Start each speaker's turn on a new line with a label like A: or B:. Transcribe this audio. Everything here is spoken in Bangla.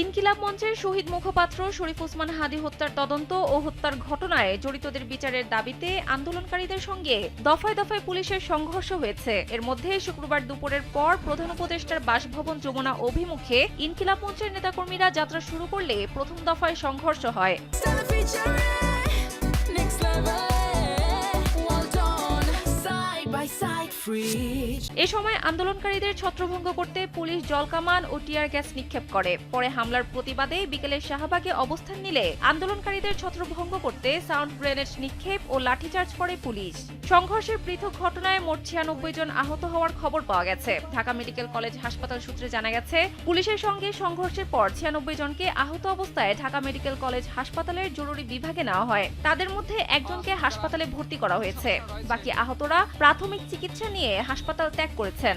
A: ইনকিলাব মঞ্চের শহীদ মুখপাত্র শরীফ ওসমান হাদী হত্যার তদন্ত ও হত্যার ঘটনায় জড়িতদের বিচারের দাবিতে আন্দোলনকারীদের সঙ্গে দফায় দফায় পুলিশের সংঘর্ষ হয়েছে। এর মধ্যে শুক্রবার দুপুরের পর প্রধান উপদেষ্টার বাসভবন যমুনা অভিমুখে ইনকিলাব মঞ্চের নেতাকর্মীরা যাত্রা শুরু করলে প্রথম দফায় সংঘর্ষ হয়। এ সময় আন্দোলনকারীদের ছত্রভঙ্গ করতে পুলিশ জলকামান ও টিয়ার গ্যাস নিক্ষেপ করে। পরে হামলার প্রতিবাদে বিকেলে শাহবাগে অবস্থান নিলে আন্দোলনকারীদের ছত্রভঙ্গ করতে সাউন্ড গ্রেনেড নিক্ষেপ ও লাঠিচার্জ করে পুলিশ। সংঘর্ষের পৃথক ঘটনায় মোট 96 জন আহত হওয়ার খবর পাওয়া গেছে। ঢাকা মেডিকেল কলেজ হাসপাতাল সূত্রে জানা গেছে, পুলিশের সঙ্গে সংঘর্ষের পর 96 জনকে আহত অবস্থায় ঢাকা মেডিকেল কলেজ হাসপাতালের জরুরি বিভাগে নেওয়া হয়। তাদের মধ্যে একজনকে হাসপাতালে ভর্তি করা হয়েছে। বাকি আহতরা প্রাথমিক চিকিৎসা নিয়ে হাসপাতাল ত্যাগ করেছেন।